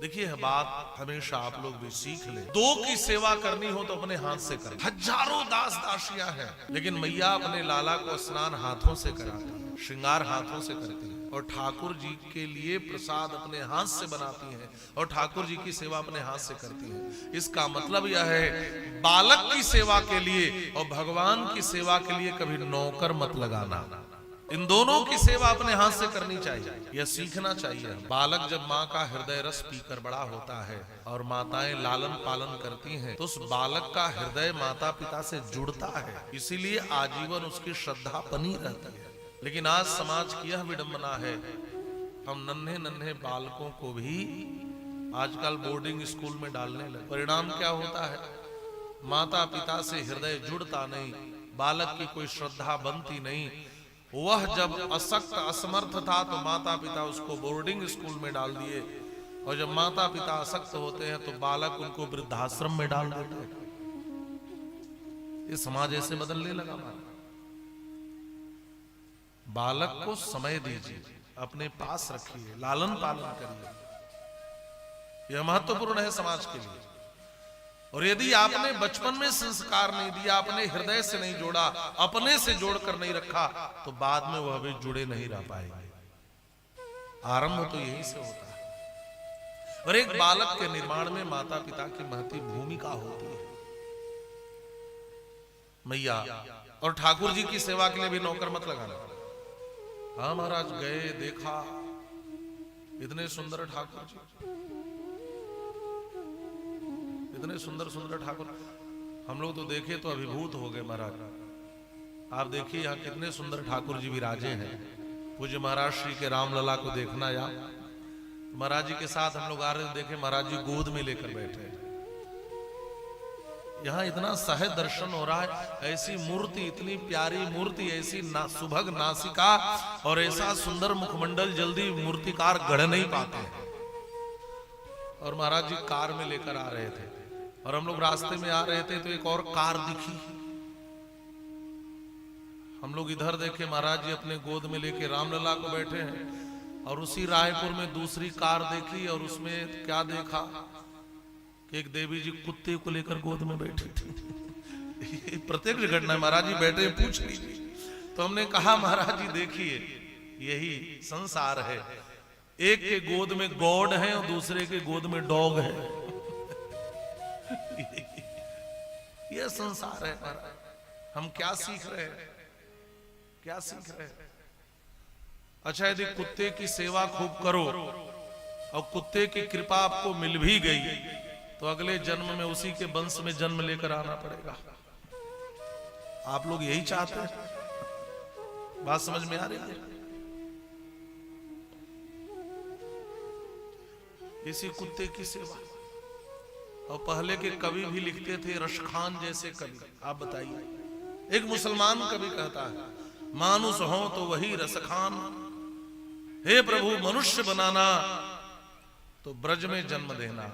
देखिए बात हमेशा आप लोग भी सीख ले, दो की सेवा करनी हो तो अपने हाथ से कर। हजारों दास दासियां हैं, लेकिन मैया अपने लाला को स्नान हाथों से कराती है, श्रृंगार हाथों से करती है, और ठाकुर जी के लिए प्रसाद अपने हाथ से बनाती हैं, और ठाकुर जी की सेवा अपने हाथ से करती हैं। इसका मतलब यह है, बालक की सेवा के लिए और भगवान की सेवा के लिए कभी नौकर मत लगाना। इन दोनों की सेवा अपने हाथ से करनी चाहिए, यह सीखना चाहिए। बालक जब माँ का हृदय रस पीकर बड़ा होता है और माताएं लालन पालन करती हैं, तो उस बालक का हृदय माता पिता से जुड़ता है, इसीलिए आजीवन उसकी श्रद्धा बनी रहती है। लेकिन आज समाज की यह विडंबना है, हम नन्हे नन्हे बालकों को भी आजकल बोर्डिंग स्कूल में डालने लगे। परिणाम क्या होता है, माता पिता से हृदय जुड़ता नहीं, बालक की कोई श्रद्धा बनती नहीं। वह जब अशक्त असमर्थ था तो माता पिता उसको बोर्डिंग स्कूल में डाल दिए, और जब माता पिता अशक्त होते हैं तो बालक उनको वृद्धाश्रम में डाल देते हैं। ये समाज ऐसे बदलने लगा। बालक को समय दीजिए, अपने पास रखिए, लालन पालन करिए, यह महत्वपूर्ण है समाज के लिए। और यदि आपने बचपन में संस्कार नहीं दिया, अपने हृदय से नहीं जोड़ा, अपने से जोड़कर नहीं रखा, तो बाद में वह भी जुड़े नहीं रह पाएंगे। आरंभ तो यही से होता है। और एक बालक के निर्माण में माता पिता की महती भूमिका होती है। मैया और ठाकुर जी की सेवा के लिए भी नौकर मत लगाना। हाँ महाराज गए, देखा इतने सुंदर ठाकुर जी, इतने सुंदर सुंदर ठाकुर, हम लोग तो देखे तो अभिभूत हो गए। महाराज आप देखिए यहाँ कितने सुंदर ठाकुर जी विराजे हैं। पूज्य महाराज श्री के रामलला को देखना यार, महाराज जी के साथ हम लोग आ रहे देखे, महाराज जी गोद में लेकर बैठे। यहाँ इतना सहज दर्शन हो रहा है, ऐसी मूर्ति, इतनी प्यारी मूर्ति, ऐसी सुभग नासिका और ऐसा सुंदर मुखमंडल जल्दी मूर्तिकार गढ़ नहीं पाते। और महाराज जी कार में लेकर आ रहे थे, और हम लोग रास्ते में आ रहे थे तो एक और कार दिखी। हम लोग इधर देखे, महाराज जी अपने गोद में लेके रामलला को बैठे हैं, और उसी रायपुर में दूसरी कार देखी, और उसमें क्या देखा कि एक देवी जी कुत्ते को लेकर गोद में बैठी थी। प्रत्यक्ष घटना है, महाराज जी बैठे पूछ लीजिए। तो हमने कहा महाराज जी देखिए, यही संसार है, एक के गोद में गॉड है और दूसरे के गोद में डॉग है। यह संसार है महाराज। हम क्या सीख रहे हैं, क्या सीख रहे हैं? अच्छा, यदि कुत्ते की सेवा खूब करो और कुत्ते की कृपा आपको मिल भी गई, तो अगले जन्म में उसी के वंश में जन्म लेकर आना पड़ेगा। आप लोग यही चाहते हैं? बात समझ में आ रही है? इसी कुत्ते की सेवा। और पहले के कवि भी लिखते थे, रशखान जैसे कवि। आप बताइए, एक मुसलमान कवि कहता है, मानुष हो तो वही रसखान, हे प्रभु मनुष्य बनाना तो ब्रज में जन्म देना,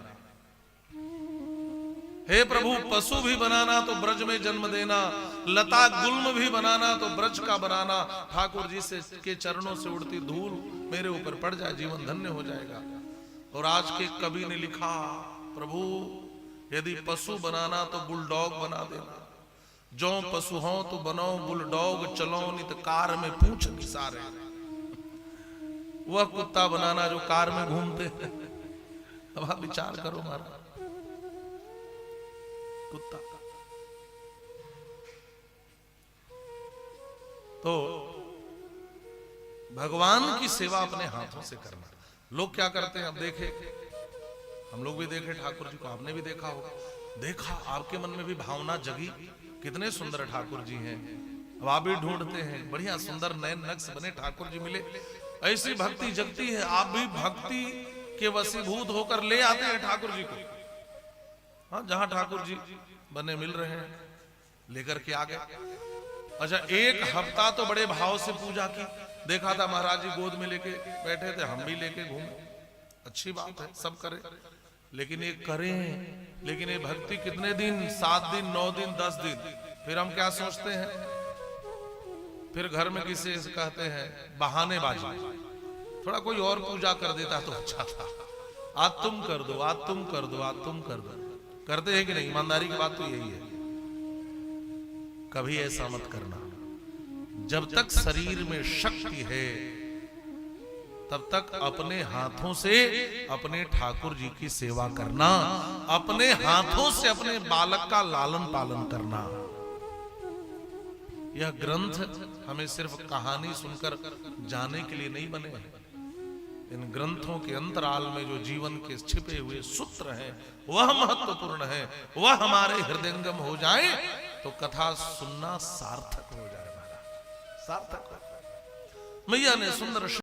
हे प्रभु पशु भी बनाना तो ब्रज में जन्म देना, लता गुल्म भी बनाना तो ब्रज का बनाना। ठाकुर जी से के चरणों से उड़ती धूल मेरे ऊपर पड़ जाए, जीवन धन्य हो जाएगा। और आज के कवि ने लिखा, प्रभु यदि पशु बनाना तो बुलडॉग बना देना, जो पशु हो तो बनो बुलडॉग, चलो नित कार में पूंछ निसारे। वह कुत्ता बनाना जो कार में घूमते हैं। अब आप विचार करो महाराज, कुत्ता। तो भगवान की सेवा अपने हाथों से करना। लोग क्या करते हैं, अब देखे, हम लोग भी देखे ठाकुर जी को, आपने भी देखा होगा, देखा आपके मन में भी भावना जगी, कितने सुंदर ठाकुर जी हैं। अब आप भी ढूंढते हैं, बढ़िया सुंदर नयन नक्श बने ठाकुर जी मिले, ऐसी भक्ति जगती है। आप भी भक्ति के वशीभूत होकर ले आते हैं ठाकुर जी को। हाँ, जहां ठाकुर जी बने मिल रहे हैं, लेकर के आ गए। अच्छा, एक हफ्ता तो बड़े भाव से पूजा की, देखा था महाराज जी गोद में लेके बैठे थे, हम भी लेके घूमे, अच्छी बात है, सब करें, लेकिन ये करें, लेकिन ये भक्ति कितने दिन, 7 दिन, 9 दिन, 10 दिन, फिर हम क्या सोचते हैं, फिर घर में किसी से कहते हैं बहानेबाजी, थोड़ा कोई और पूजा कर देता तो अच्छा था। आज तुम कर दो, आज तुम कर दो, आज तुम कर दो। करते हैं कि नहीं? ईमानदारी की बात तो यही है। कभी ऐसा मत करना। जब तक शरीर में शक्ति है तब तक अपने हाथों से अपने ठाकुर जी की सेवा करना, अपने हाथों से अपने बालक का लालन पालन करना। यह ग्रंथ हमें सिर्फ कहानी सुनकर जाने के लिए नहीं बने हैं। इन ग्रंथों के अंतराल में जो जीवन के छिपे हुए सूत्र हैं वह महत्वपूर्ण है। वह हमारे हृदयंगम हो जाए तो कथा सुनना सार्थक हो जाए, सार्थक हो। मैया ने सुंदर